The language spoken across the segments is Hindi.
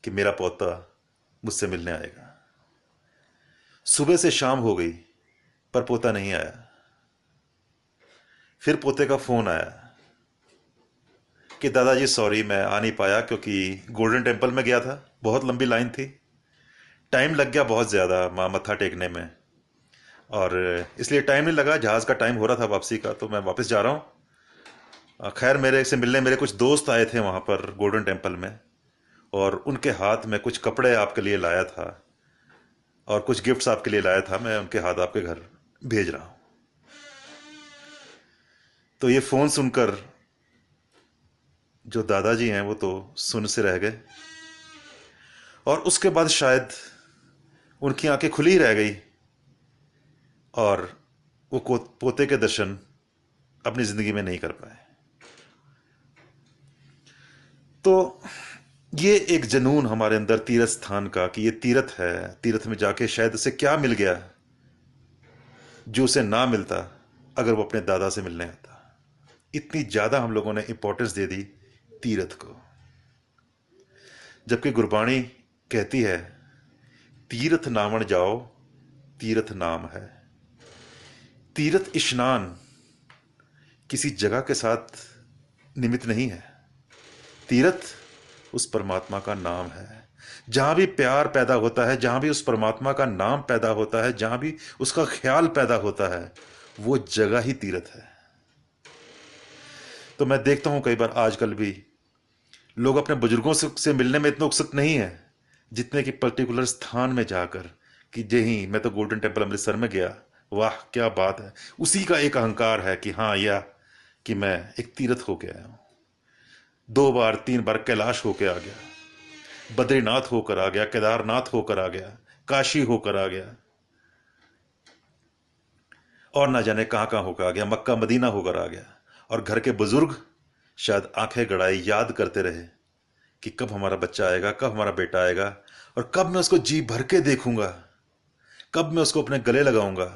कि मेरा पोता मुझसे मिलने आएगा। सुबह से शाम हो गई पर पोता नहीं आया। फिर पोते का फोन आया कि दादाजी सॉरी मैं आ नहीं पाया क्योंकि गोल्डन टेम्पल में गया था, बहुत लंबी लाइन थी, टाइम लग गया बहुत ज़्यादा माँ मत्था टेकने में, और इसलिए टाइम नहीं लगा, जहाज़ का टाइम हो रहा था वापसी का, तो मैं वापस जा रहा हूँ। खैर मेरे से मिलने मेरे कुछ दोस्त आए थे वहाँ पर गोल्डन टेम्पल में, और उनके हाथ में कुछ कपड़े आपके लिए लाया था और कुछ गिफ्ट्स आपके लिए लाया था, मैं उनके हाथ आपके घर भेज रहा हूँ। तो ये फ़ोन सुनकर जो दादाजी हैं वो तो सुन से रह गए, और उसके बाद शायद उनकी आंखें खुली ही रह गई और वो पोते के दर्शन अपनी ज़िंदगी में नहीं कर पाए। तो ये एक जनून हमारे अंदर तीर्थ स्थान का कि ये तीर्थ है, तीर्थ में जाके शायद उसे क्या मिल गया जो उसे ना मिलता अगर वो अपने दादा से मिलने आता। इतनी ज़्यादा हम लोगों ने इंपॉर्टेंस दे दी तीर्थ को, जबकि गुरबाणी कहती है तीर्थ नावण जाओ तीर्थ नाम है। तीर्थ स्नान किसी जगह के साथ निमित्त नहीं है, तीर्थ उस परमात्मा का नाम है। जहां भी प्यार पैदा होता है, जहां भी उस परमात्मा का नाम पैदा होता है, जहां भी उसका ख्याल पैदा होता है, वो जगह ही तीर्थ है। तो मैं देखता हूं कई बार आजकल भी लोग अपने बुजुर्गों से मिलने में इतने उत्सुक नहीं है जितने कि पर्टिकुलर स्थान में जाकर कि जही मैं तो गोल्डन टेम्पल अमृतसर में गया, वाह क्या बात है, उसी का एक अहंकार है कि हाँ या कि मैं एक तीर्थ होके आया हूं, 2 बार 3 बार कैलाश होके आ गया, बद्रीनाथ होकर आ गया, केदारनाथ होकर आ गया, काशी होकर आ गया, और ना जाने कहां कहां होकर आ गया, मक्का मदीना होकर आ गया। और घर के बुजुर्ग शायद आंखें गड़ाई याद करते रहे कि कब हमारा बच्चा आएगा, कब हमारा बेटा आएगा, और कब मैं उसको जी भर के देखूंगा, कब मैं उसको अपने गले लगाऊंगा।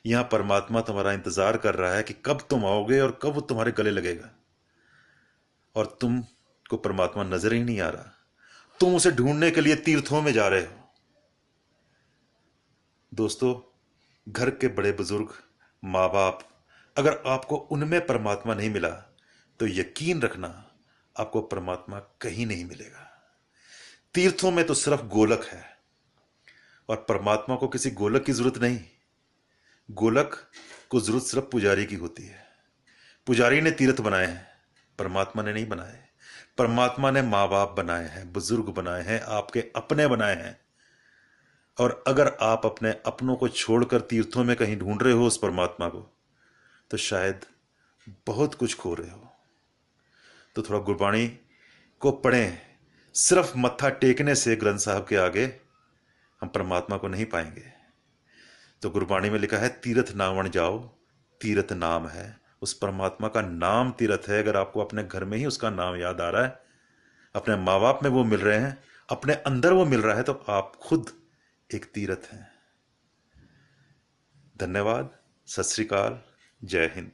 यहां परमात्मा तुम्हारा इंतजार कर रहा है कि कब तुम आओगे और कब वो तुम्हारे गले लगेगा, और तुम को परमात्मा नजर ही नहीं आ रहा, तुम उसे ढूंढने के लिए तीर्थों में जा रहे हो। दोस्तों, घर के बड़े बुजुर्ग, माँ बाप, अगर आपको उनमें परमात्मा नहीं मिला तो यकीन रखना आपको परमात्मा कहीं नहीं मिलेगा। तीर्थों में तो सिर्फ गोलक है, और परमात्मा को किसी गोलक की जरूरत नहीं। गोलक को जरूरत सिर्फ पुजारी की होती है। पुजारी ने तीर्थ बनाए हैं, परमात्मा ने नहीं बनाए। परमात्मा ने माँ बाप बनाए हैं, बुजुर्ग बनाए हैं, आपके अपने बनाए हैं। और अगर आप अपने अपनों को छोड़कर तीर्थों में कहीं ढूंढ रहे हो उस परमात्मा को, तो शायद बहुत कुछ खो रहे हो। तो थोड़ा गुरबाणी को पढ़ें। सिर्फ मत्था टेकने से ग्रंथ साहब के आगे हम परमात्मा को नहीं पाएंगे। तो गुरबाणी में लिखा है तीर्थ नावण जाओ तीर्थ नाम है। उस परमात्मा का नाम तीर्थ है। अगर आपको अपने घर में ही उसका नाम याद आ रहा है, अपने माँ बाप में वो मिल रहे हैं, अपने अंदर वो मिल रहा है, तो आप खुद एक तीर्थ हैं। धन्यवाद। सत श्री अकाल। जय हिंद।